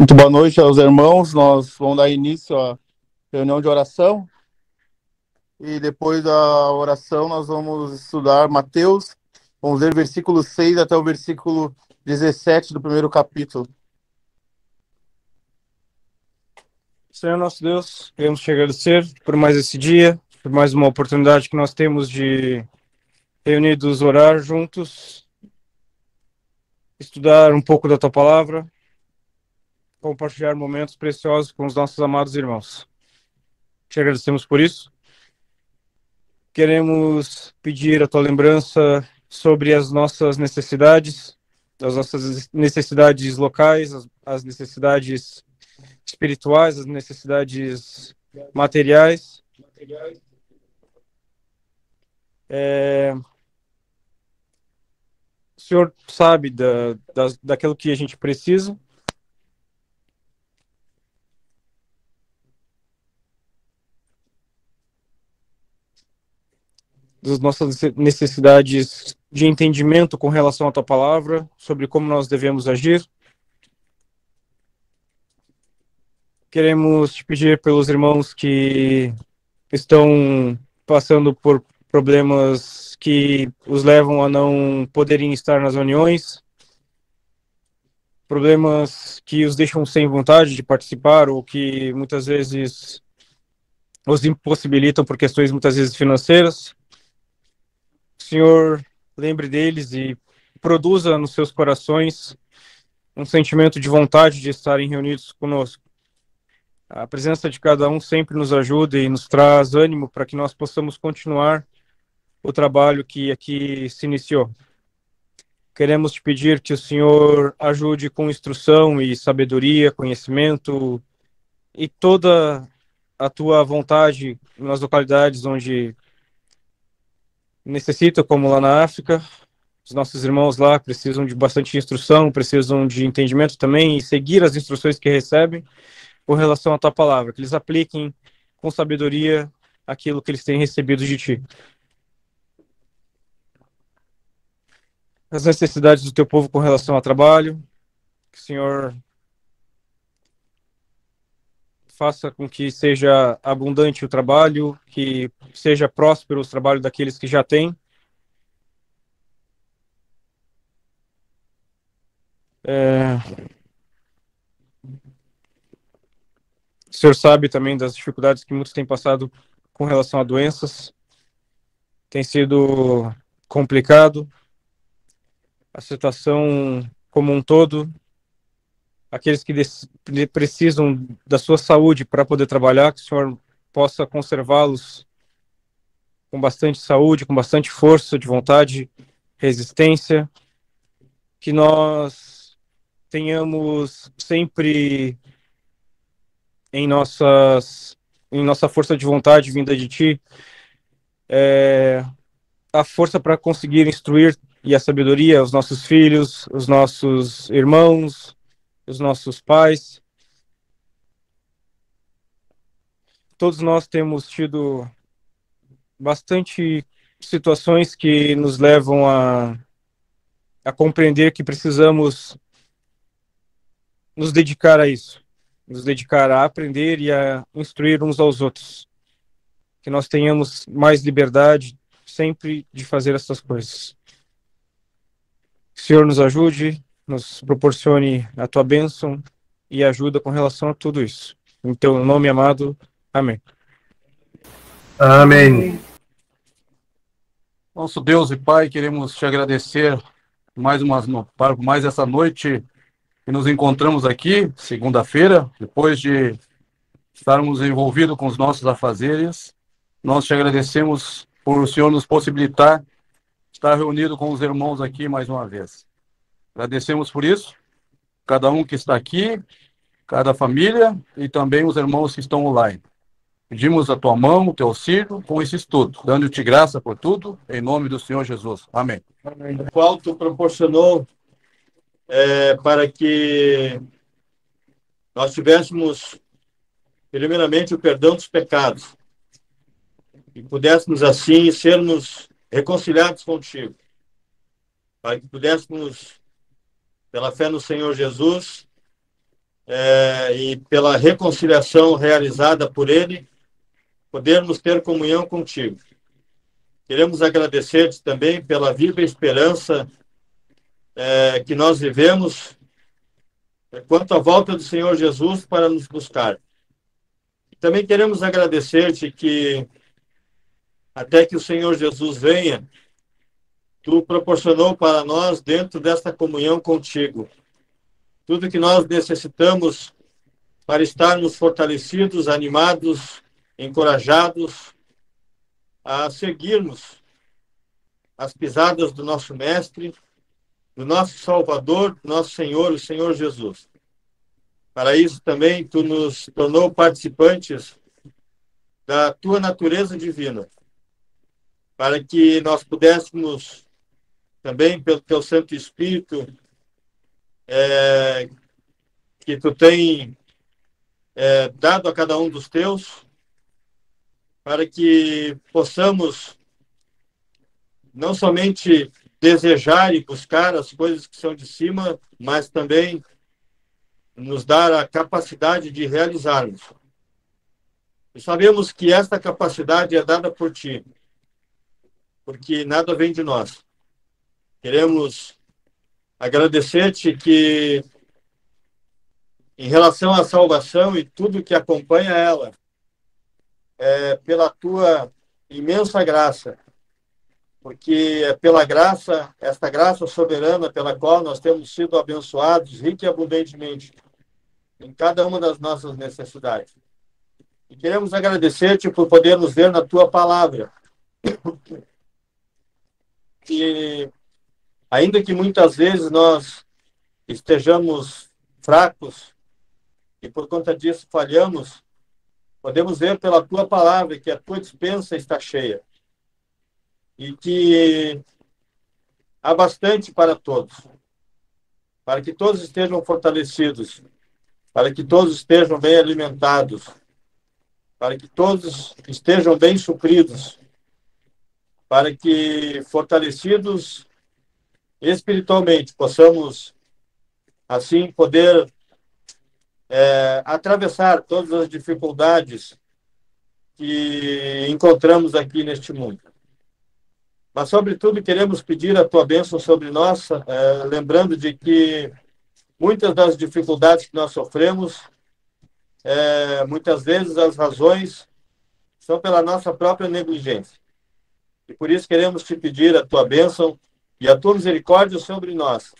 Muito boa noite aos irmãos. Nós vamos dar início à reunião de oração e depois da oração nós vamos estudar Mateus. Vamos ler versículo 6 até o versículo 17 do primeiro capítulo. Senhor nosso Deus, queremos te agradecer por mais esse dia, por mais uma oportunidade que nós temos de reunidos orar juntos, estudar um pouco da tua palavra, compartilhar momentos preciosos com os nossos amados irmãos. Te agradecemos por isso. Queremos pedir a tua lembrança sobre as nossas necessidades locais, as necessidades espirituais, as necessidades materiais. O Senhor sabe daquilo que a gente precisa. Das nossas necessidades de entendimento com relação à tua palavra, sobre como nós devemos agir. Queremos te pedir pelos irmãos que estão passando por problemas que os levam a não poderem estar nas reuniões, problemas que os deixam sem vontade de participar ou que muitas vezes os impossibilitam por questões muitas vezes financeiras. O Senhor lembre deles e produza nos seus corações um sentimento de vontade de estarem reunidos conosco. A presença de cada um sempre nos ajuda e nos traz ânimo para que nós possamos continuar o trabalho que aqui se iniciou. Queremos te pedir que o Senhor ajude com instrução e sabedoria, conhecimento e toda a tua vontade nas localidades onde necessita, como lá na África. Os nossos irmãos lá precisam de bastante instrução, precisam de entendimento também e seguir as instruções que recebem com relação à tua palavra, que eles apliquem com sabedoria aquilo que eles têm recebido de ti. As necessidades do teu povo com relação ao trabalho, que o Senhor faça com que seja abundante o trabalho, que seja próspero o trabalho daqueles que já têm. O Senhor sabe também das dificuldades que muitos têm passado com relação a doenças. Tem sido complicado. A situação como um todo. Aqueles que precisam da sua saúde para poder trabalhar, que o Senhor possa conservá-los com bastante saúde, com bastante força de vontade, resistência. Que nós tenhamos sempre em nossa força de vontade vinda de ti, a força para conseguir instruir e a sabedoria os nossos filhos, os nossos irmãos, os nossos pais. Todos nós temos tido bastante situações que nos levam a compreender que precisamos nos dedicar a isso, nos dedicar a aprender e a instruir uns aos outros. Que nós tenhamos mais liberdade sempre de fazer essas coisas. Que o Senhor nos ajude, nos proporcione a tua bênção e ajuda com relação a tudo isso. Em teu nome amado, amém. Amém. Nosso Deus e Pai, queremos te agradecer por mais essa noite que nos encontramos aqui, segunda-feira, depois de estarmos envolvidos com os nossos afazeres. Nós te agradecemos por o Senhor nos possibilitar estar reunido com os irmãos aqui mais uma vez. Agradecemos por isso, cada um que está aqui, cada família e também os irmãos que estão online. Pedimos a tua mão, o teu auxílio com esse estudo, dando-te graça por tudo, em nome do Senhor Jesus. Amém. O qual tu proporcionou para que nós tivéssemos, primeiramente, o perdão dos pecados e pudéssemos, assim, sermos reconciliados contigo, para que pudéssemos, pela fé no Senhor Jesus, e pela reconciliação realizada por Ele, podermos ter comunhão contigo. Queremos agradecer-te também pela viva esperança que nós vivemos quanto à volta do Senhor Jesus para nos buscar. Também queremos agradecer-te que, até que o Senhor Jesus venha, tu proporcionou para nós, dentro desta comunhão contigo, tudo que nós necessitamos para estarmos fortalecidos, animados, encorajados a seguirmos as pisadas do nosso Mestre, do nosso Salvador, do nosso Senhor, o Senhor Jesus. Para isso também tu nos tornou participantes da tua natureza divina, para que nós pudéssemos também, pelo teu Santo Espírito, que tu tem dado a cada um dos teus, para que possamos não somente desejar e buscar as coisas que são de cima, mas também nos dar a capacidade de realizarmos. E sabemos que esta capacidade é dada por ti, porque nada vem de nós. Queremos agradecer-te que, em relação à salvação e tudo que acompanha ela, pela tua imensa graça, porque é pela graça, esta graça soberana pela qual nós temos sido abençoados rica e abundantemente em cada uma das nossas necessidades. E queremos agradecer-te por podermos ver na tua palavra. E ainda que muitas vezes nós estejamos fracos e por conta disso falhamos, podemos ver pela tua palavra que a tua despensa está cheia e que há bastante para todos, para que todos estejam fortalecidos, para que todos estejam bem alimentados, para que todos estejam bem supridos, para que, fortalecidos espiritualmente, possamos, assim, poder atravessar todas as dificuldades que encontramos aqui neste mundo. Mas, sobretudo, queremos pedir a tua bênção sobre nós, lembrando de que muitas das dificuldades que nós sofremos, muitas vezes as razões são pela nossa própria negligência. E por isso queremos te pedir a tua bênção e a tua misericórdia sobre nós,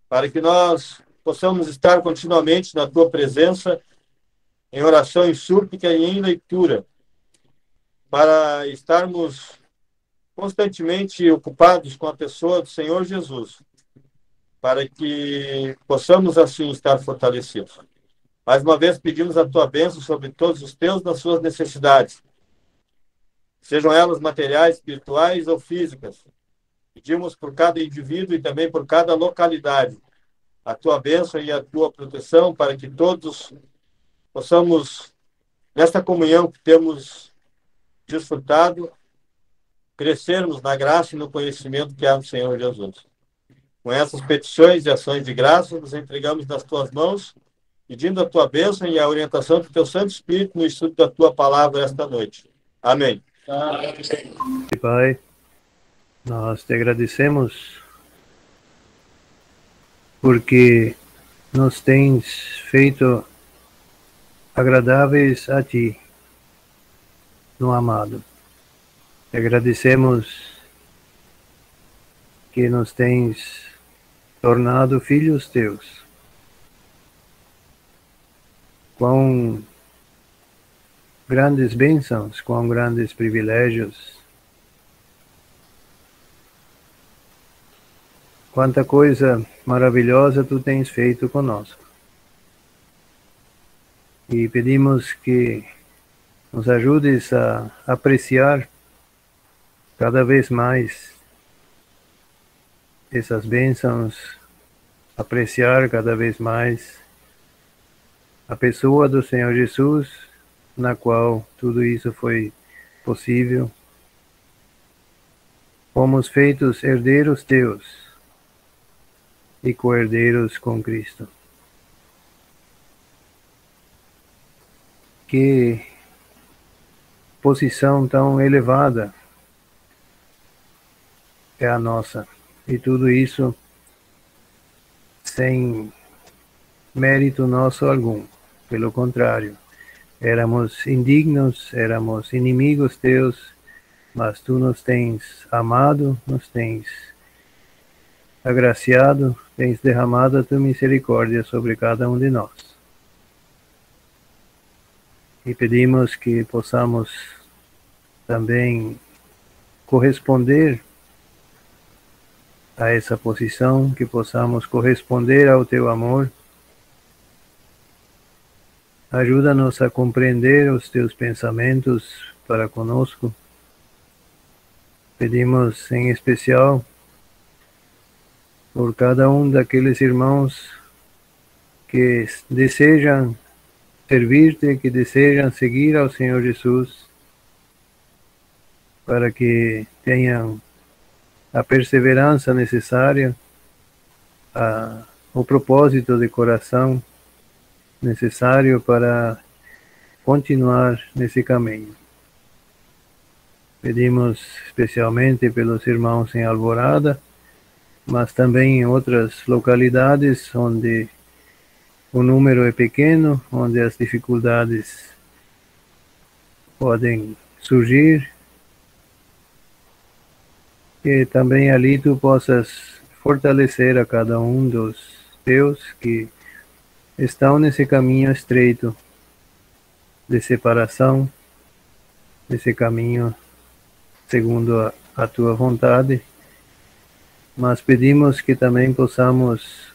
para que nós possamos estar continuamente na tua presença, em oração, em súplica e em leitura, para estarmos constantemente ocupados com a pessoa do Senhor Jesus, para que possamos assim estar fortalecidos. Mais uma vez pedimos a tua bênção sobre todos os teus nas suas necessidades, sejam elas materiais, espirituais ou físicas. Pedimos por cada indivíduo e também por cada localidade a tua bênção e a tua proteção, para que todos possamos, nesta comunhão que temos desfrutado, crescermos na graça e no conhecimento que há no Senhor Jesus. Com essas petições e ações de graça, nos entregamos nas tuas mãos, pedindo a tua bênção e a orientação do teu Santo Espírito no estudo da tua palavra esta noite. Amém. Pai, nós te agradecemos porque nos tens feito agradáveis a ti, no amado. Te agradecemos que nos tens tornado filhos teus. Quão grandes bênçãos, quão grandes privilégios. Quanta coisa maravilhosa tu tens feito conosco. E pedimos que nos ajudes a apreciar cada vez mais essas bênçãos, apreciar cada vez mais a pessoa do Senhor Jesus, na qual tudo isso foi possível. Fomos feitos herdeiros teus e co-herdeiros com Cristo. Que posição tão elevada é a nossa. E tudo isso sem mérito nosso algum. Pelo contrário, éramos indignos, éramos inimigos teus, mas tu nos tens amado, nos tens agraciado, tens derramado a tua misericórdia sobre cada um de nós. E pedimos que possamos também corresponder a essa posição, que possamos corresponder ao teu amor. Ajuda-nos a compreender os teus pensamentos para conosco. Pedimos em especial por cada um daqueles irmãos que desejam servir-te, que desejam seguir ao Senhor Jesus, para que tenham a perseverança necessária, o propósito de coração necessário para continuar nesse caminho. Pedimos especialmente pelos irmãos em Alvorada, mas também em outras localidades onde o número é pequeno, onde as dificuldades podem surgir, que também ali tu possas fortalecer a cada um dos teus que estão nesse caminho estreito de separação, nesse caminho segundo a tua vontade, mas pedimos que também possamos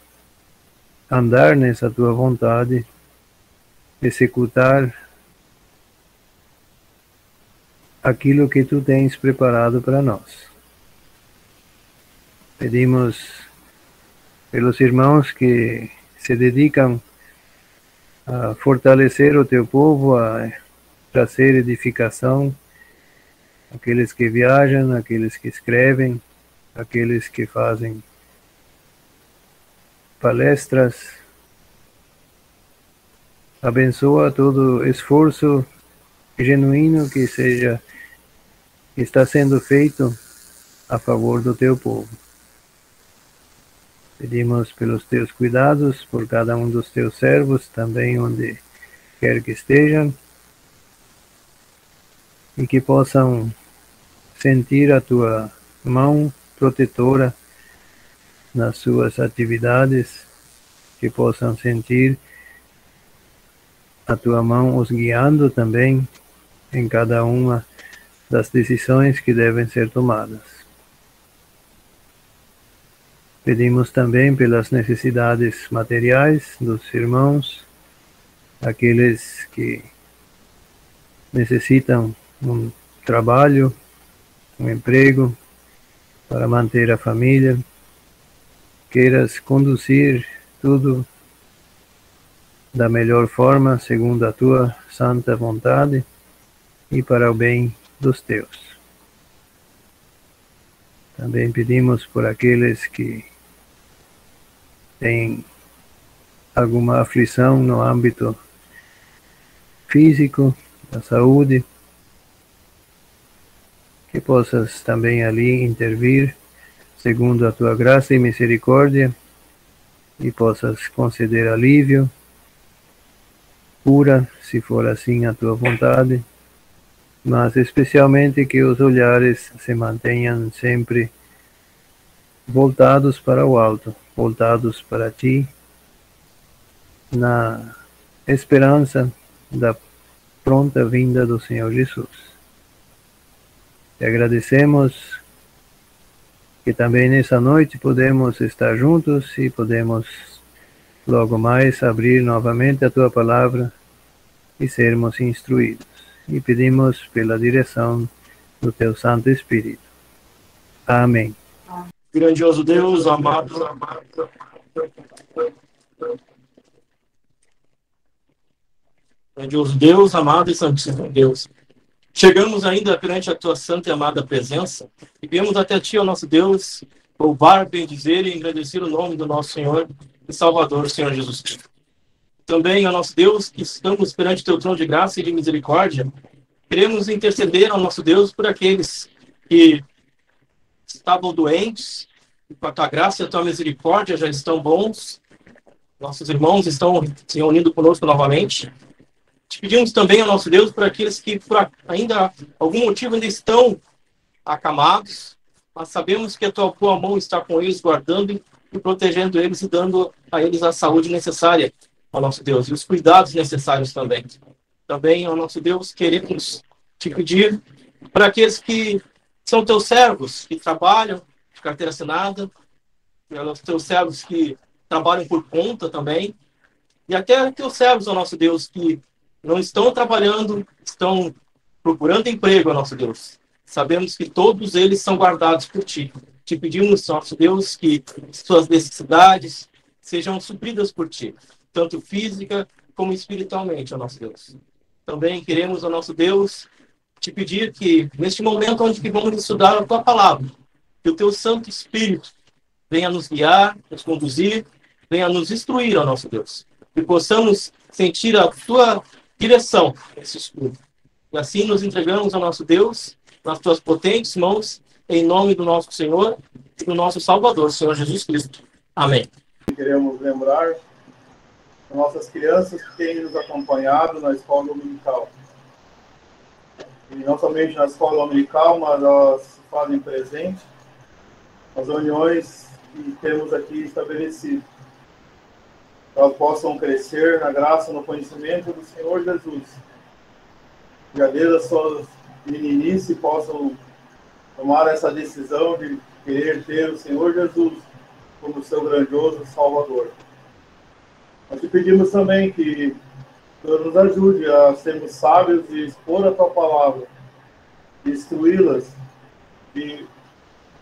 andar nessa tua vontade, executar aquilo que tu tens preparado para nós. Pedimos pelos irmãos que se dedicam a fortalecer o teu povo, a trazer edificação, aqueles que viajam, aqueles que escrevem, aqueles que fazem palestras. Abençoa todo esforço genuíno que está sendo feito a favor do teu povo. Pedimos pelos teus cuidados, por cada um dos teus servos, também onde quer que estejam, e que possam sentir a tua mão protetora nas suas atividades, que possam sentir a tua mão os guiando também em cada uma das decisões que devem ser tomadas. Pedimos também pelas necessidades materiais dos irmãos, aqueles que necessitam um trabalho, um emprego para manter a família. Queiras conduzir tudo da melhor forma, segundo a tua santa vontade e para o bem dos teus. Também pedimos por aqueles que têm alguma aflição no âmbito físico, da saúde, que possas também ali intervir, segundo a tua graça e misericórdia, e possas conceder alívio, cura, se for assim a tua vontade, mas especialmente que os olhares se mantenham sempre voltados para o alto, voltados para ti, na esperança da pronta vinda do Senhor Jesus. Te agradecemos que também nessa noite podemos estar juntos e podemos logo mais abrir novamente a tua palavra e sermos instruídos. E pedimos pela direção do teu Santo Espírito. Amém. Grandioso Deus, amado, grandioso Deus, amado e santíssimo Deus. Chegamos ainda perante a tua santa e amada presença e viemos até ti, ó nosso Deus, louvar, bendizer e engrandecer o nome do nosso Senhor e Salvador, Senhor Jesus Cristo. também, ó nosso Deus, que estamos perante teu trono de graça e de misericórdia, queremos interceder, ó nosso Deus, por aqueles que estavam doentes, e com a tua graça e a tua misericórdia já estão bons. Nossos irmãos estão se reunindo conosco novamente. Te pedimos também, ó nosso Deus, por aqueles que por ainda algum motivo ainda estão acamados, mas sabemos que a tua mão está com eles, guardando e protegendo eles e dando a eles a saúde necessária, ó nosso Deus, e os cuidados necessários também. Também, ó nosso Deus, queremos te pedir para aqueles que são teus servos, que trabalham de carteira assinada, pelos teus servos que trabalham por conta também, e até teus servos, ó nosso Deus, que não estão trabalhando, estão procurando emprego, ó nosso Deus. Sabemos que todos eles são guardados por ti. Te pedimos, nosso Deus, que suas necessidades sejam supridas por ti, tanto física como espiritualmente, ó nosso Deus. Também queremos, ó nosso Deus, te pedir que, neste momento onde que vamos estudar a tua palavra, que o teu Santo Espírito venha nos guiar, nos conduzir, venha nos instruir, ó nosso Deus, que possamos sentir a tua direção nesse estudo. E assim nos entregamos ao nosso Deus, nas tuas potentes mãos, em nome do nosso Senhor e do nosso Salvador, Senhor Jesus Cristo. Amém. Queremos lembrar nossas crianças que têm nos acompanhado na escola dominical. E não somente na escola dominical, mas elas fazem presente nas reuniões que temos aqui estabelecido. Elas possam crescer na graça, no conhecimento do Senhor Jesus. Já desde as suas meninice possam tomar essa decisão de querer ter o Senhor Jesus como seu grandioso Salvador. Nós te pedimos também que o Senhor nos ajude a sermos sábios e expor a tua palavra, de instruí-las, de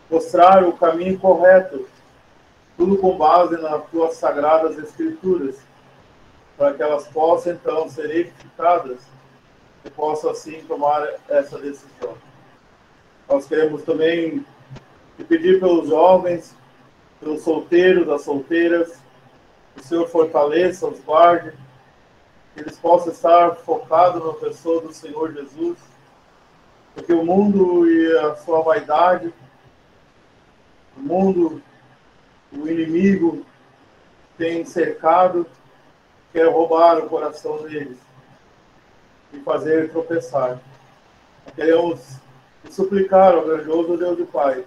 mostrar o caminho correto, tudo com base nas tuas sagradas escrituras, para que elas possam então ser edificadas e possam assim tomar essa decisão. Nós queremos também te pedir pelos jovens, pelos solteiros, as solteiras, que o Senhor fortaleça, os guarde, que eles possam estar focados na pessoa do Senhor Jesus, porque o mundo e a sua vaidade, o mundo, o inimigo tem cercado, quer roubar o coração deles e fazer tropeçar. Nós queremos suplicar ao grandioso Deus e Pai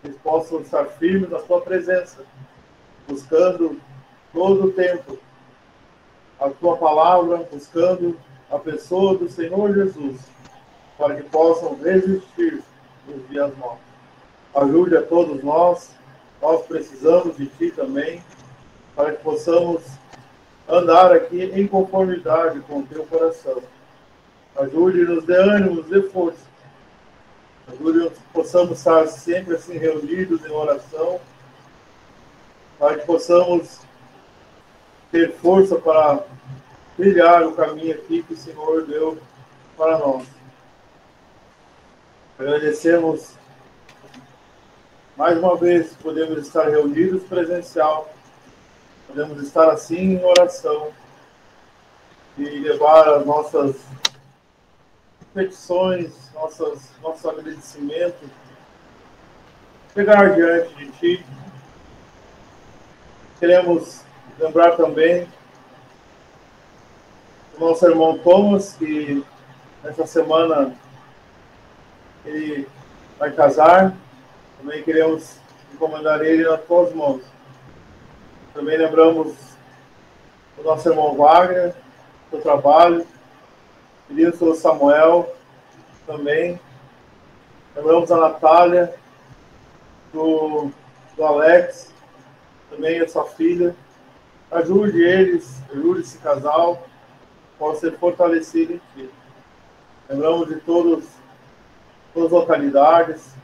que eles possam estar firmes na sua presença, buscando todo o tempo a tua palavra, buscando a pessoa do Senhor Jesus, para que possam resistir nos dias maus. Ajude a todos nós precisamos de ti também, para que possamos andar aqui em conformidade com o teu coração. Ajude, nos dê ânimo, nos dê força. Ajude, que possamos estar sempre assim reunidos em oração, para que possamos ter força para trilhar o caminho aqui que o Senhor deu para nós. Agradecemos mais uma vez que podemos estar reunidos presencial, podemos estar assim em oração e levar as nossas petições, nosso agradecimento, chegar diante de ti. Queremos lembrar também do nosso irmão Thomas, que nessa semana ele vai casar. Também queremos encomendar ele nas tuas mãos. Também lembramos do nosso irmão Wagner, do seu trabalho. Pedimos pelo Samuel também. Lembramos a Natália, do Alex, também a sua filha. Ajude eles, ajude esse casal, possa ser fortalecido em ti. Lembramos de todas as localidades,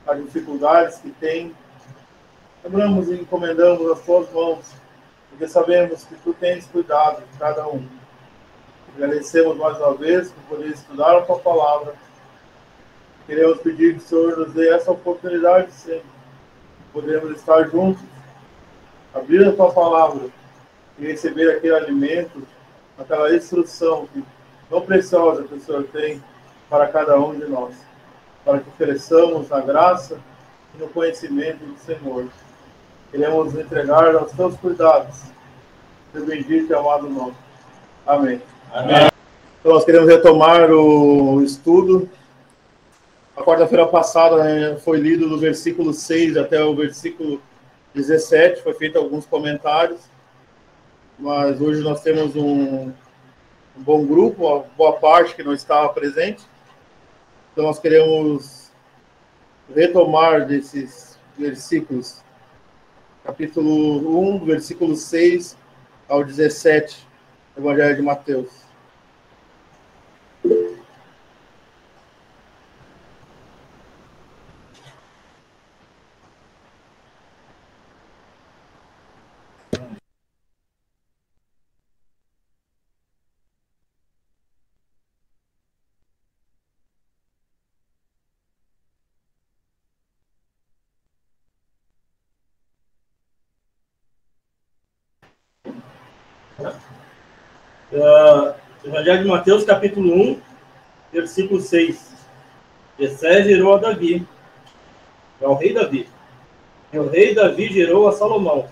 as dificuldades que tem. Lembramos e encomendamos as tuas mãos, porque sabemos que tu tens cuidado de cada um. Agradecemos mais uma vez por poder estudar a tua palavra. Queremos pedir que o Senhor nos dê essa oportunidade sempre. Podemos estar juntos, abrir a tua palavra e receber aquele alimento, aquela instrução tão preciosa que o Senhor tem para cada um de nós, para que cresçamos na graça e no conhecimento do Senhor. Queremos entregar aos teus cuidados, teu bendito e amado nome. Amém. Amém. Então, nós queremos retomar o estudo. A quarta-feira passada foi lido do versículo 6 até o versículo 17, foi feito alguns comentários, mas hoje nós temos um bom grupo, uma boa parte que não estava presente, então nós queremos retomar desses versículos, capítulo 1, versículo 6 ao 17, do Evangelho de Mateus. Evangelho de Mateus, capítulo 1, versículo 6. Jessé gerou a Davi, é o rei Davi. E o rei Davi gerou a Salomão,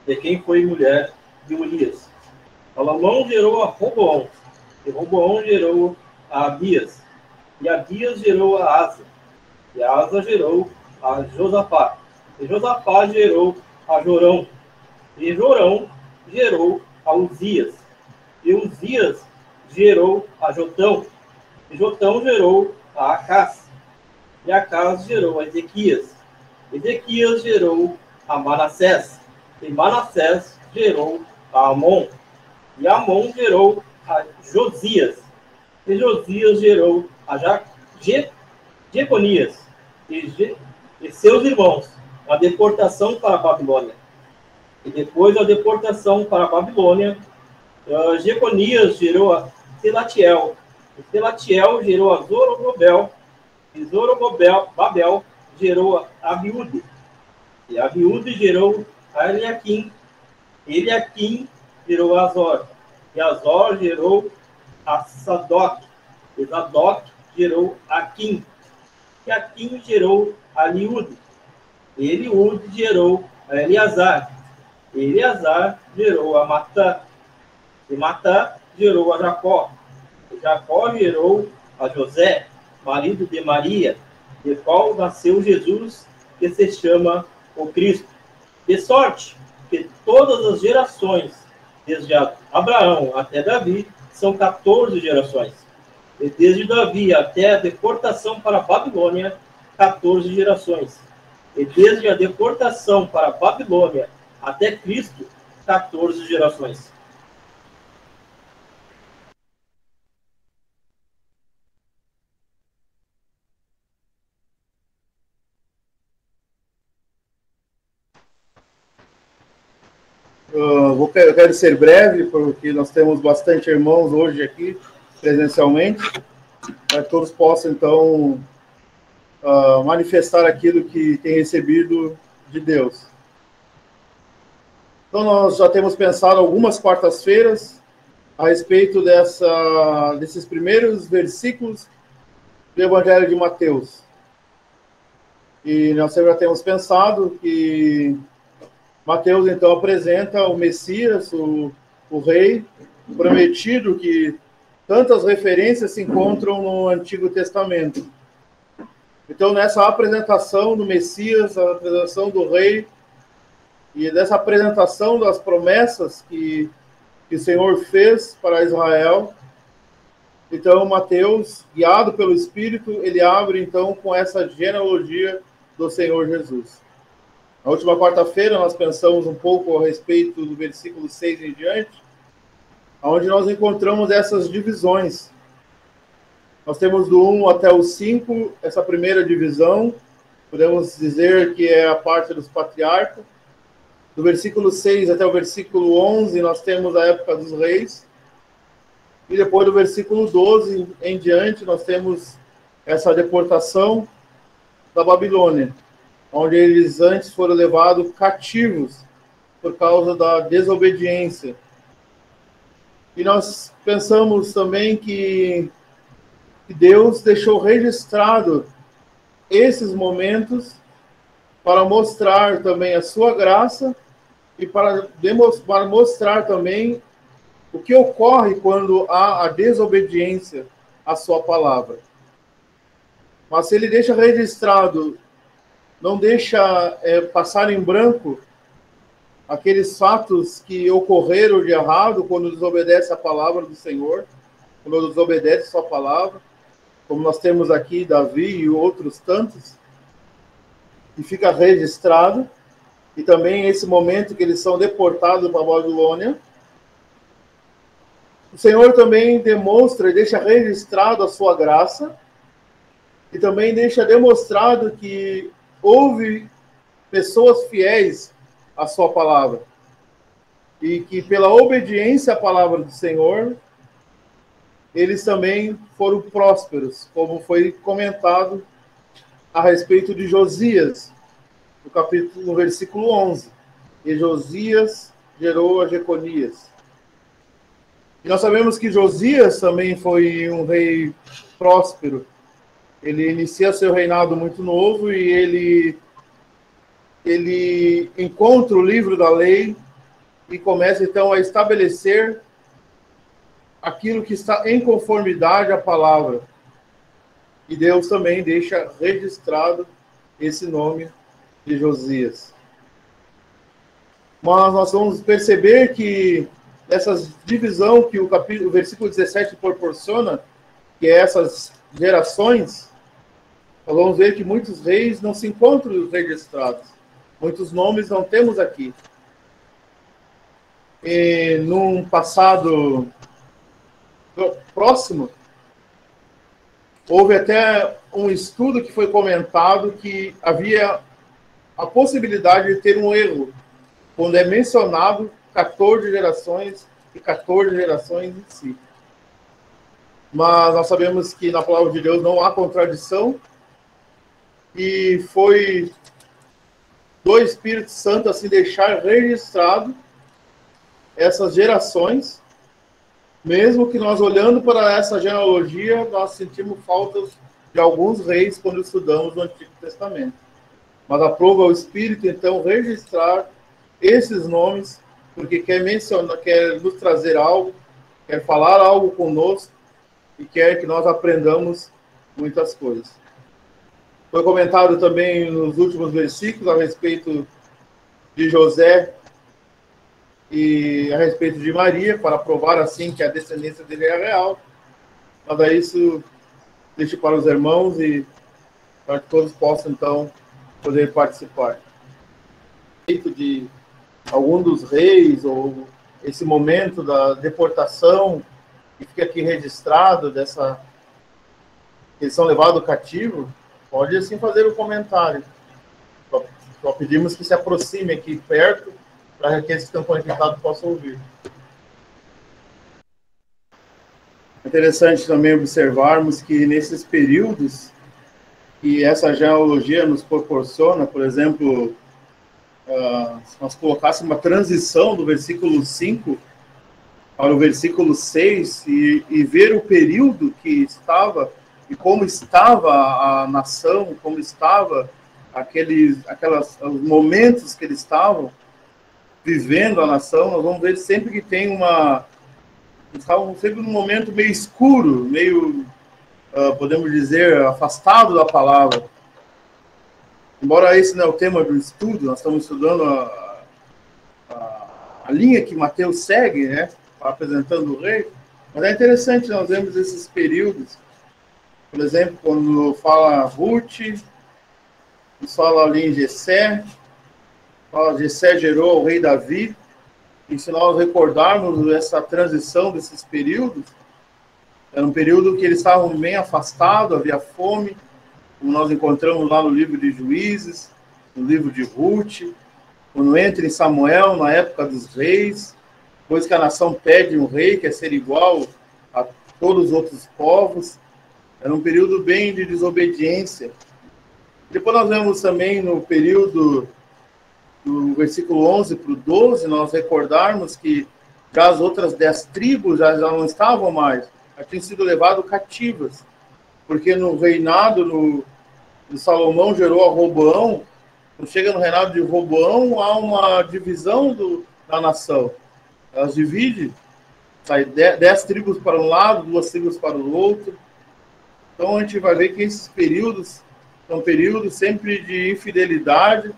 de quem foi mulher de Urias. Salomão gerou a Roboão, e Roboão gerou a Abias. E Abias gerou a Asa, e Asa gerou a Josafá. E Josafá gerou a Jorão, e Jorão gerou a Uzias. E Uzias gerou a Jotão, e Jotão gerou a Acás, e Acás gerou a Ezequias. Ezequias gerou a Manassés, e Manassés gerou a Amon, e Amon gerou a Josias, e Josias gerou a Jeconias, e seus irmãos, a deportação para a Babilônia. E depois da deportação para a Babilônia, Jeconias gerou a Selatiel, e Selatiel gerou a Zorobabel, e Zorobabel gerou a Abiúde, e Abiúde gerou a Eliaquim, Eliaquim gerou a Azor, e Azor gerou a Sadoc, e Sadoc gerou a Aquim, e Aquim gerou a Eliúde, e Eliúde gerou a Eleazar, e Eleazar gerou a Matã, e Matã gerou a Jacó, e Jacó gerou a José, marido de Maria, de qual nasceu Jesus, que se chama o Cristo. De sorte que todas as gerações, desde Abraão até Davi, são 14 gerações. E desde Davi até a deportação para a Babilônia, 14 gerações. E desde a deportação para a Babilônia até Cristo, 14 gerações. Eu quero ser breve, porque nós temos bastante irmãos hoje aqui, presencialmente, para que todos possam, então, manifestar aquilo que tem recebido de Deus. Então, nós já temos pensado algumas quartas-feiras a respeito desses primeiros versículos do Evangelho de Mateus. E nós já temos pensado que Mateus, então, apresenta o Messias, o rei prometido, que tantas referências se encontram no Antigo Testamento. Então, nessa apresentação do Messias, a apresentação do rei, e dessa apresentação das promessas que o Senhor fez para Israel, então, Mateus, guiado pelo Espírito, ele abre, então, com essa genealogia do Senhor Jesus. Na última quarta-feira, nós pensamos um pouco a respeito do versículo 6 em diante, onde nós encontramos essas divisões. Nós temos do 1 até o 5, essa primeira divisão, podemos dizer que é a parte dos patriarcas. Do versículo 6 até o versículo 11, nós temos a época dos reis. E depois do versículo 12 em diante, nós temos essa deportação da Babilônia, onde eles antes foram levados cativos por causa da desobediência E nós pensamos também que Deus deixou registrado esses momentos para mostrar também a sua graça e para mostrar também o que ocorre quando há a desobediência à sua palavra. Mas se ele deixa registrado, não deixa passar em branco aqueles fatos que ocorreram de errado quando desobedece a palavra do Senhor, quando desobedece a sua palavra, como nós temos aqui Davi e outros tantos, e fica registrado, e também esse momento que eles são deportados para a Babilônia. O Senhor também demonstra e deixa registrado a sua graça, e também deixa demonstrado que houve pessoas fiéis à sua palavra, e que pela obediência à palavra do Senhor, eles também foram prósperos, como foi comentado a respeito de Josias, no versículo 11. E Josias gerou a Jeconias. E nós sabemos que Josias também foi um rei próspero. Ele inicia seu reinado muito novo e ele encontra o livro da lei e começa então a estabelecer aquilo que está em conformidade à palavra. E Deus também deixa registrado esse nome de Josias. Mas nós vamos perceber que essa divisão que o versículo 17 proporciona, que é essas gerações, nós vamos ver que muitos reis não se encontram registrados. Muitos nomes não temos aqui. E num passado próximo, houve até um estudo que foi comentado que havia a possibilidade de ter um erro, quando é mencionado 14 gerações e 14 gerações em si. Mas nós sabemos que na palavra de Deus não há contradição, e foi do Espírito Santo assim deixar registrado essas gerações, mesmo que nós olhando para essa genealogia, nós sentimos faltas de alguns reis quando estudamos o Antigo Testamento. Mas aprova o Espírito, então, registrar esses nomes, porque quer mencionar, quer nos trazer algo, quer falar algo conosco e quer que nós aprendamos muitas coisas. Foi comentado também nos últimos versículos a respeito de José e a respeito de Maria, para provar assim que a descendência dele é real. Mas a isso deixo para os irmãos e para que todos possam, então, poder participar. A respeito de algum dos reis, ou esse momento da deportação, que fica aqui registrado, dessa que eles são levados cativo, pode assim fazer o comentário. Só pedimos que se aproxime aqui perto, para que aqueles que estão conectados possam ouvir. É interessante também observarmos que nesses períodos que essa genealogia nos proporciona, por exemplo, se nós colocássemos uma transição do versículo 5 para o versículo 6 e ver o período que estava e como estava a nação, como estava os momentos que eles estavam vivendo a nação, nós vamos ver sempre que tem estavam sempre num momento meio escuro, meio, podemos dizer, afastado da palavra. Embora esse não é o tema do estudo, nós estamos estudando a linha que Mateus segue, né, apresentando o rei, mas é interessante nós vemos esses períodos. Por exemplo, quando fala Ruth, nos fala ali em Jessé, Jessé gerou o rei Davi, e se nós recordarmos essa transição desses períodos, era um período que eles estavam bem afastados, havia fome, como nós encontramos lá no livro de Juízes, no livro de Ruth, quando entra em Samuel, na época dos reis, depois que a nação pede um rei, quer ser igual a todos os outros povos, era um período bem de desobediência. Depois nós vemos também no período do versículo 11 para o 12, nós recordarmos que Já as outras 10 tribos já não estavam mais, já tinham sido levadas cativas, porque no reinado de Salomão gerou a Roboão. Quando chega no reinado de Roboão, há uma divisão da nação. Elas dividem, sai 10 tribos para um lado, 2 tribos para o outro. Então a gente vai ver que esses períodos são períodos sempre de infidelidade,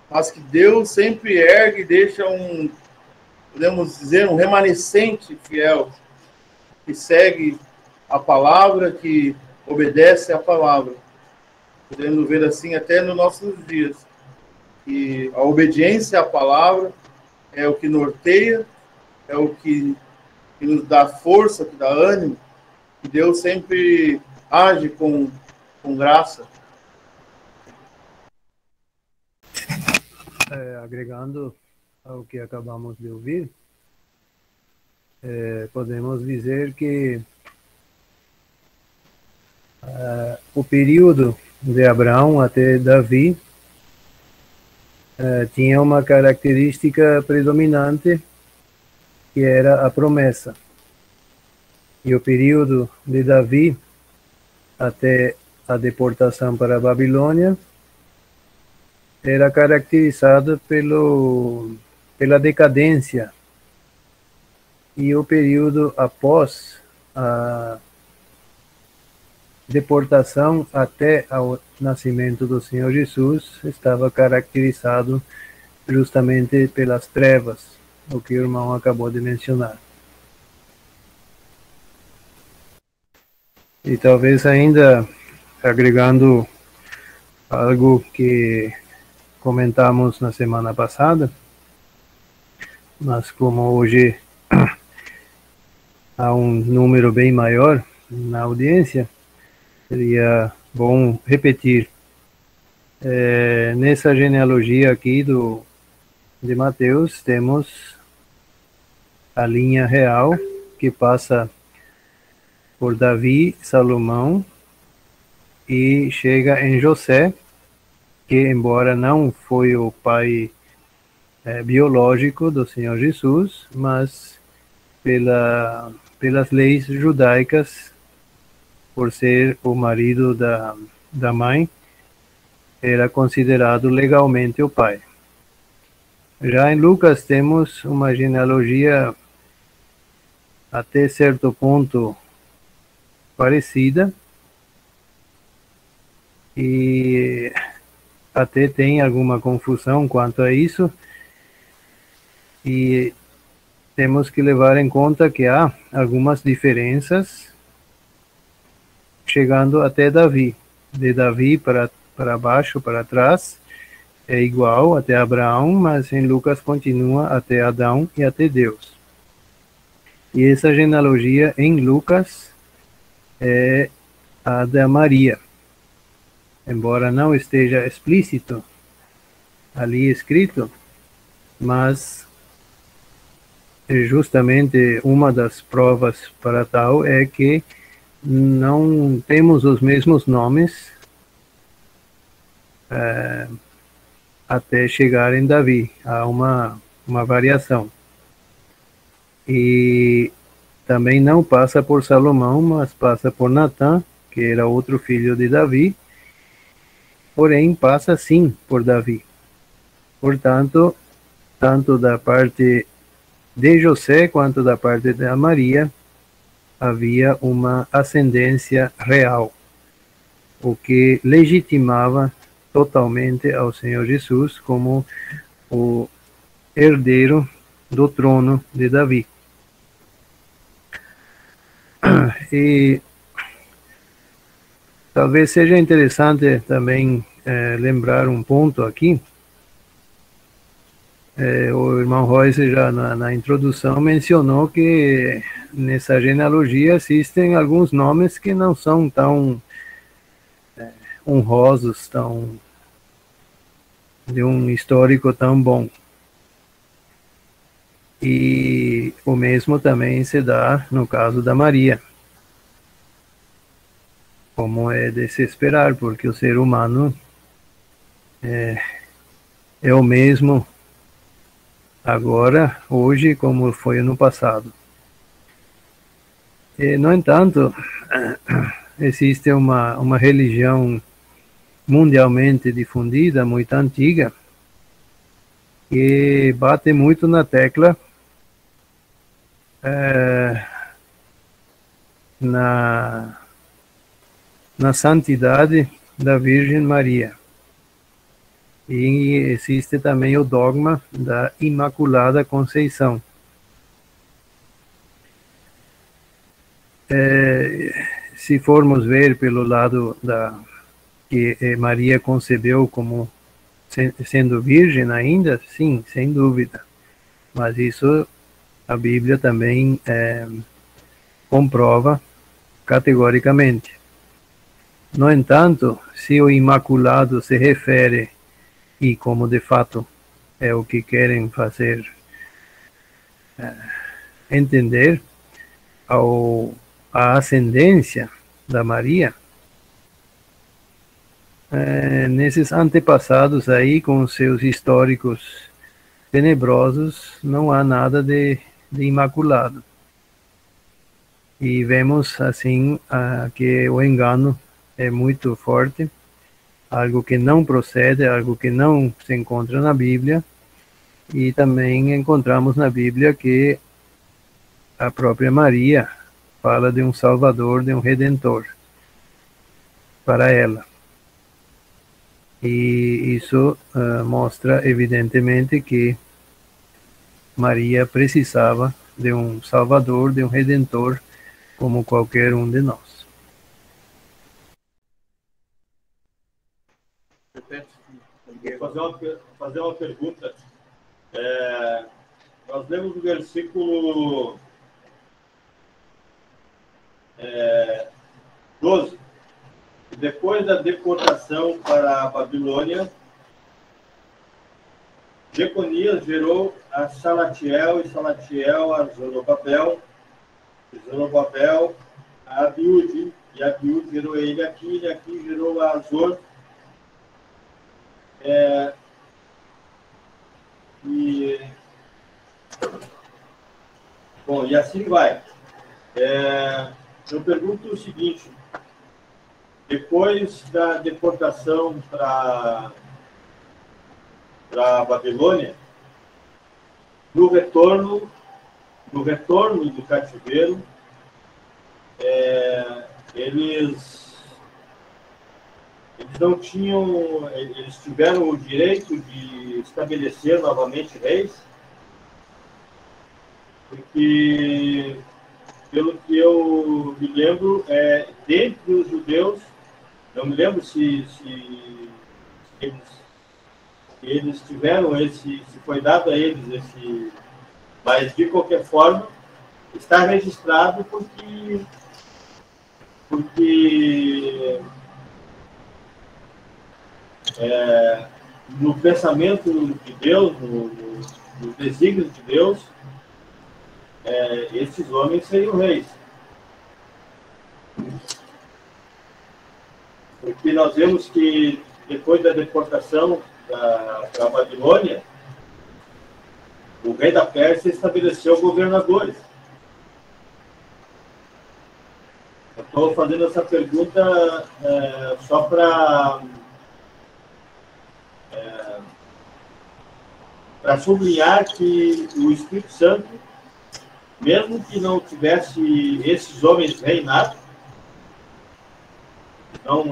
mas que Deus sempre ergue e deixa podemos dizer, um remanescente fiel, que segue a palavra, que obedece à palavra. Podemos ver assim até nos nossos dias. E a obediência à palavra é o que norteia, é o que nos dá força, que dá ânimo, que Deus sempre age com graça. Agregando ao que acabamos de ouvir, podemos dizer que o período de Abraão até Davi tinha uma característica predominante, que era a promessa. E o período de Davi até a deportação para a Babilônia era caracterizado pela decadência. E o período após a deportação até ao nascimento do Senhor Jesus estava caracterizado justamente pelas trevas, o que o irmão acabou de mencionar. E talvez ainda agregando algo que comentamos na semana passada, mas como hoje há um número bem maior na audiência, seria bom repetir. Nessa genealogia aqui de Mateus, temos a linha real, que passa por Davi, Salomão, e chega em José, que embora não foi o pai biológico do Senhor Jesus, mas pelas leis judaicas, por ser o marido da mãe, era considerado legalmente o pai. Já em Lucas temos uma genealogia até certo ponto parecida, e até tem alguma confusão quanto a isso, e temos que levar em conta que há algumas diferenças chegando até Davi. De Davi para baixo, para trás, é igual até Abraão, mas em Lucas continua até Adão e até Deus. E essa genealogia em Lucas é a da Maria. Embora não esteja explícito ali escrito, mas justamente uma das provas para tal é que não temos os mesmos nomes até chegar em Davi. Há uma variação. E também não passa por Salomão, mas passa por Natã, que era outro filho de Davi, porém passa sim por Davi. Portanto, tanto da parte de José quanto da parte da Maria, havia uma ascendência real, o que legitimava totalmente ao Senhor Jesus como o herdeiro do trono de Davi. E talvez seja interessante também lembrar um ponto aqui. O irmão Royce já na introdução mencionou que nessa genealogia existem alguns nomes que não são tão honrosos, de um histórico tão bom. E o mesmo também se dá no caso da Maria, como é de se esperar, porque o ser humano é o mesmo agora, hoje, como foi no passado. E, no entanto, existe uma religião mundialmente difundida, muito antiga, que bate muito na tecla na santidade da Virgem Maria. E existe também o dogma da Imaculada Conceição. Se formos ver pelo lado que Maria concebeu como sendo virgem ainda, sim, sem dúvida. Mas isso a Bíblia também comprova categoricamente. No entanto, se o Imaculado se refere, e como de fato é o que querem fazer entender, a ascendência da Maria, nesses antepassados aí, com seus históricos tenebrosos, não há nada de imaculado. E vemos, assim, que o engano é muito forte, algo que não procede, algo que não se encontra na Bíblia, e também encontramos na Bíblia que a própria Maria fala de um Salvador, de um Redentor para ela. E isso mostra evidentemente que Maria precisava de um Salvador, de um Redentor, como qualquer um de nós. Vou fazer uma pergunta. Nós lemos o versículo 12. Depois da deportação para a Babilônia, Jeconias gerou a Salatiel, e Salatiel a Zorobabel, e Zorobabel a Abiúde, e Abiúde gerou ele aqui, e aqui gerou a Azor. Bom, e assim vai. Eu pergunto o seguinte: depois da deportação para a Babilônia, no retorno do cativeiro, eles não tinham, eles tiveram o direito de estabelecer novamente reis, porque, pelo que eu me lembro, dentre os judeus, não me lembro se eles tiveram se foi dado a eles esse, mas de qualquer forma está registrado porque no pensamento de Deus, no desígnio de Deus, esses homens seriam reis. Porque nós vemos que depois da deportação para a Babilônia, o rei da Pérsia estabeleceu governadores. Eu estou fazendo essa pergunta só para sublinhar que o Espírito Santo, mesmo que não tivesse esses homens reinado,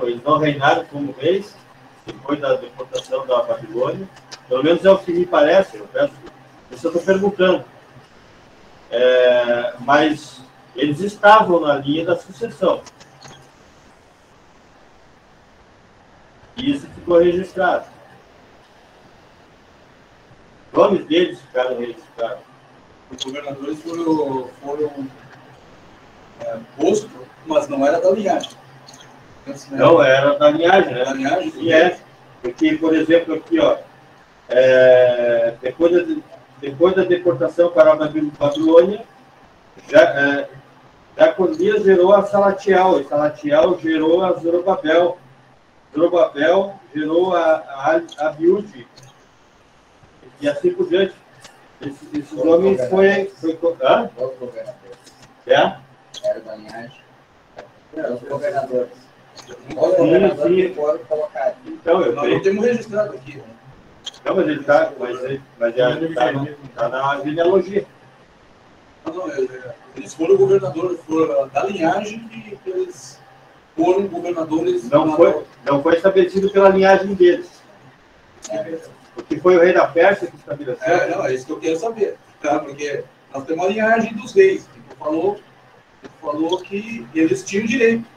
eles não reinaram como reis depois da deportação da Babilônia, pelo menos é o que me parece, eu estou perguntando, mas eles estavam na linha da sucessão. E isso ficou registrado. Os nomes deles ficaram registrados. Os governadores foram postos, mas não era da linhagem. Não, era da linhagem, né? Da linhagem? Sim, Porque, por exemplo, aqui, ó, depois da deportação para a Babilônia, Jeconias gerou a Salatiel, e Salatiel gerou a Zorobabel. Zorobabel gerou a Abiúde, e assim por diante. Esses homens foi hã? Os governadores. É? Era da linhagem. Os governadores. Os governadores que foram colocados. Então, eu Nós não temos registrado aqui, né? Não, mas ele está na genealogia. Não, eles foram governadores, foram da linhagem que eles foram governadores. Não foi estabelecido pela linhagem deles. Porque foi o rei da Pérsia que estabeleceu. É isso que eu quero saber. Tá? Porque nós temos a linhagem dos reis. Ele falou que eles tinham direito.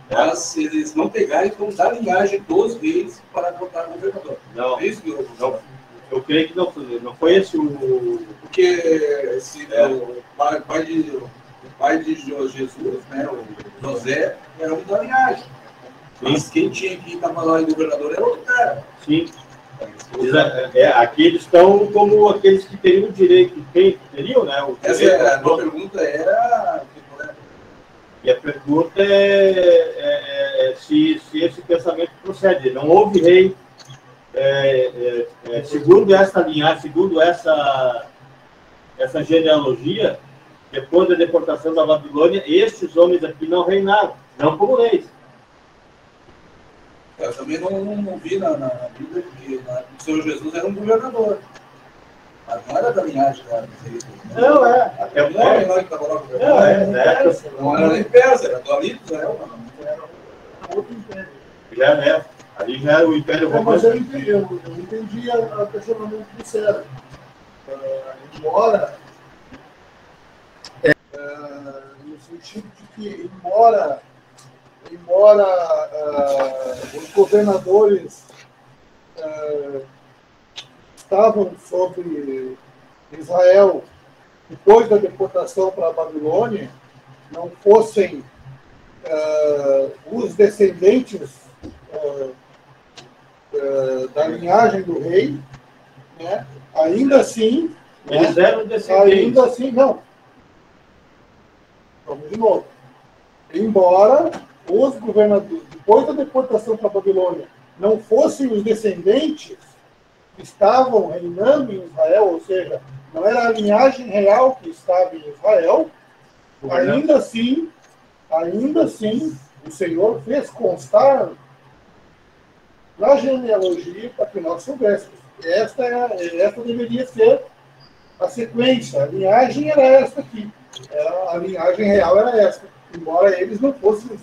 Mas eles não pegaram, então, da linhagem dos reis para votar governador. Não, é isso que eu creio que não foi esse o... Porque o pai de Jesus, né, o José, era um da linhagem. Mas quem tinha que estava lá em governador era outro cara. Sim. Aqui eles estão como aqueles que teriam o direito. Teriam, né? A minha pergunta era... E a pergunta é se esse pensamento procede. Não houve rei, segundo essa linhagem, segundo essa genealogia, depois da deportação da Babilônia, estes homens aqui não reinaram, não como reis. Eu também não vi na Bíblia que o Senhor Jesus era um governador. Mas não era da linhagem, cara. Não, Até o homem lá que estava lá governando. Não era nem Pérsia, era do Alito, Israel. Era outro império. Ali já era o Império Romano. Mas eu entendi o questionamento do César. Embora, no sentido de que, embora os governadores estavam sobre Israel depois da deportação para a Babilônia, não fossem os descendentes da linhagem do rei, né? Ainda assim, eles eram descendentes. Ainda assim, não. Vamos de novo. Embora os governadores, depois da deportação para a Babilônia, não fossem os descendentes que estavam reinando em Israel, ou seja, não era a linhagem real que estava em Israel, ainda assim, o Senhor fez constar na genealogia para que nós soubéssemos. Esta deveria ser a sequência. A linhagem era esta aqui. A linhagem real era esta. Embora eles não fossem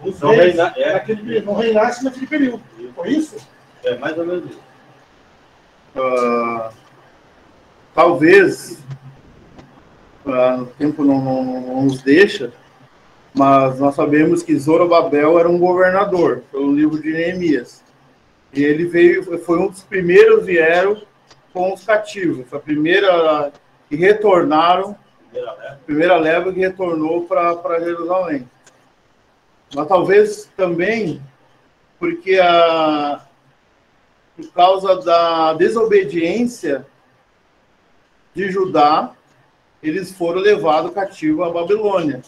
os reis, não reinassem naquele período. Foi isso? É mais ou menos isso. Talvez o tempo não nos deixa, mas nós sabemos que Zorobabel era um governador, pelo livro de Neemias. E ele foi um dos primeiros vieram com os cativos. Foi a primeira que retornaram, primeira leva que retornou para Jerusalém. Mas talvez também porque por causa da desobediência de Judá, eles foram levados cativo à Babilônia.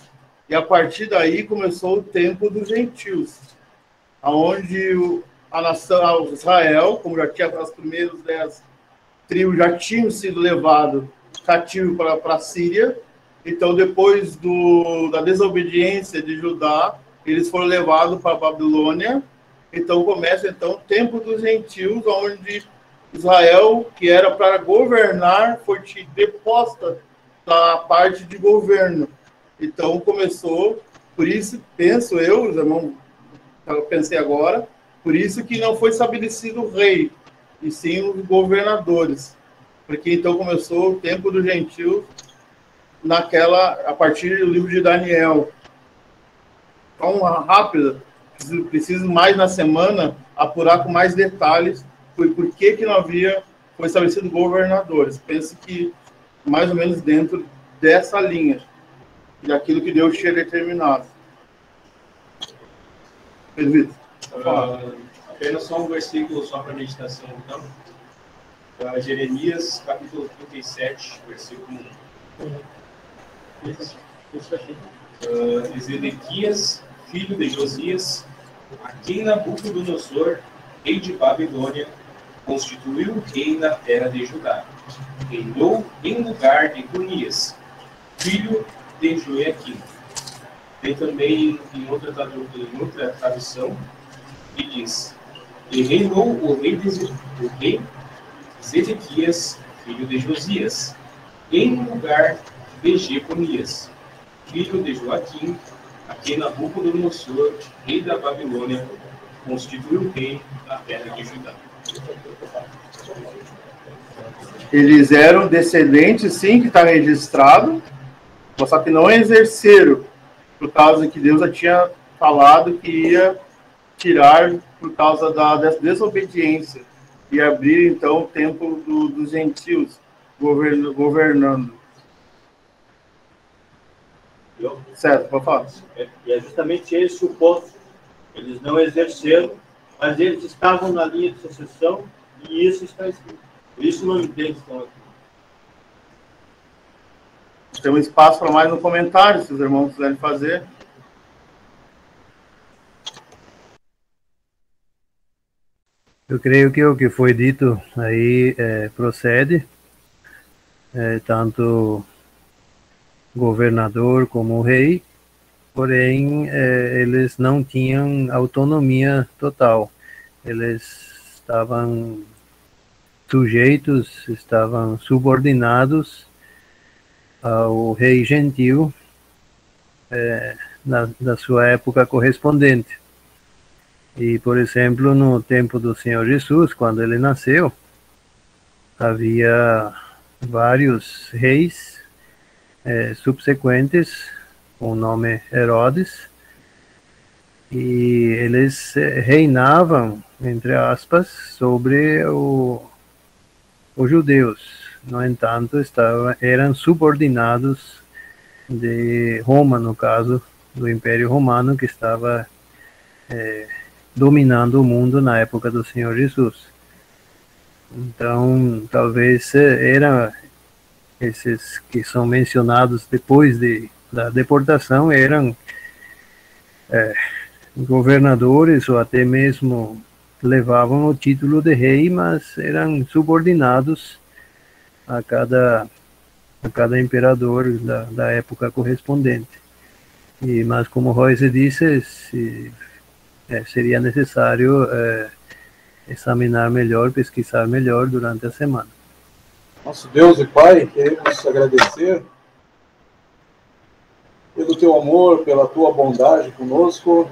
E a partir daí começou o tempo dos gentios, onde a nação Israel, como já tinha as primeiras 10 tribos, já tinham sido levados cativo para a Síria. Então, depois da desobediência de Judá, eles foram levados para a Babilônia. Então, começa o tempo dos gentios, onde Israel, que era para governar, foi deposta da parte de governo. Então, começou, por isso, penso eu, os irmãos, eu pensei agora, por isso que não foi estabelecido o rei, e sim os governadores. Porque então começou o tempo dos gentios a partir do livro de Daniel. Então, rápida, preciso mais na semana apurar com mais detalhes por que não foi estabelecido governadores. Penso que mais ou menos dentro dessa linha, daquilo que Deus tinha determinado. Pedro Vitor. Apenas só um versículo só para meditação, então. Jeremias, capítulo 37, versículo 1. Ezequias, filho de Josias, a quem Nabucodonosor, rei de Babilônia, constituiu rei na terra de Judá. Reinou em lugar de Conias, filho de Joaquim. Tem também em outra tradução que diz: e reinou o rei Zedequias, filho de Josias, em lugar de Jeconias, filho de Joaquim, a quem Nabucodonosor, rei da Babilônia, constituiu rei na terra de Judá. Eles eram descendentes, sim, que está registrado, só que não exerceram, por causa que Deus já tinha falado que ia tirar por causa da desobediência e abrir, então, o templo dos gentios governando. Certo, pode falar. E é justamente esse o ponto. Eles não exerceram, mas eles estavam na linha de sucessão e isso está escrito. Por isso o nome deles estão aqui. Tem um espaço para mais no comentário, se os irmãos quiserem fazer. Eu creio que o que foi dito aí procede, tanto governador como rei, porém eles não tinham autonomia total. Eles estavam sujeitos, estavam subordinados ao rei gentil da sua época correspondente. E, por exemplo, no tempo do Senhor Jesus, quando ele nasceu, havia vários reis subsequentes, com o nome Herodes, e eles reinavam, entre aspas, sobre os judeus. No entanto, eram subordinados de Roma, no caso do Império Romano, que estava dominando o mundo na época do Senhor Jesus. Então, talvez eram esses que são mencionados depois da deportação, eram governadores ou até mesmo levavam o título de rei, mas eram subordinados a cada imperador da época correspondente. Mas como Royce disse, seria necessário examinar melhor, pesquisar melhor durante a semana. Nosso Deus e Pai, queremos te agradecer pelo teu amor, pela tua bondade conosco,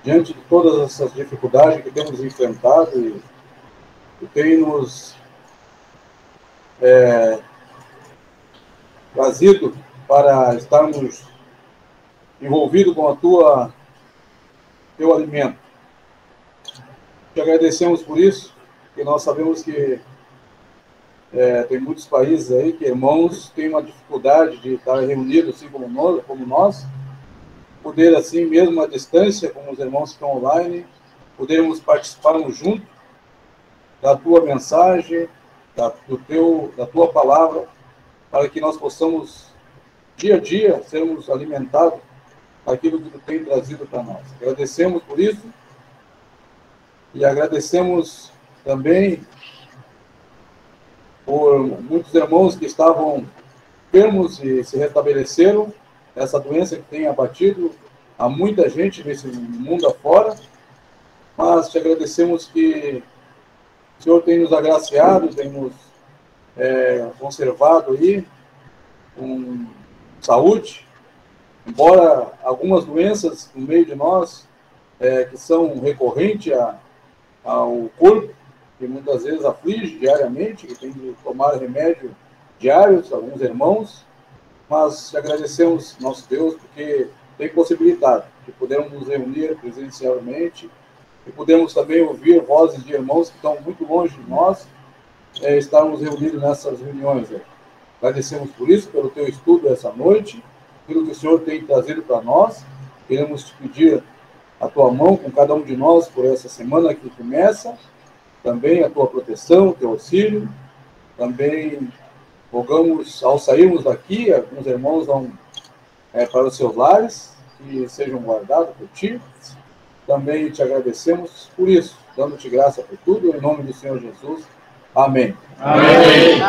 diante de todas essas dificuldades que temos enfrentado e tem nos trazido para estarmos envolvidos com teu alimento. Te agradecemos por isso, e nós sabemos que tem muitos países aí que irmãos têm uma dificuldade de estar reunidos assim como nós, poder assim mesmo à distância, como os irmãos que estão online, podermos participarmos junto da tua mensagem, da tua palavra, para que nós possamos dia a dia sermos alimentados daquilo que tu tem trazido para nós. Agradecemos por isso e agradecemos também por muitos irmãos que estavam enfermos e se restabeleceram, essa doença que tem abatido a muita gente nesse mundo afora, mas te agradecemos que o Senhor tem nos agraciado, tem nos conservado aí com saúde, embora algumas doenças no meio de nós que são recorrentes ao corpo, que muitas vezes aflige diariamente, que tem de tomar remédio diários, alguns irmãos, mas te agradecemos, nosso Deus, porque tem possibilidade de podermos nos reunir presencialmente e podemos também ouvir vozes de irmãos que estão muito longe de nós, estarmos reunidos nessas reuniões. Agradecemos por isso, pelo teu estudo essa noite, pelo que o Senhor tem trazido para nós. Queremos te pedir a tua mão com cada um de nós por essa semana que começa, também a tua proteção, o teu auxílio. Também rogamos, ao sairmos daqui, alguns irmãos vão para os seus lares, que sejam guardados por ti. também te agradecemos por isso, dando-te graça por tudo, em nome do Senhor Jesus. Amém. Amém.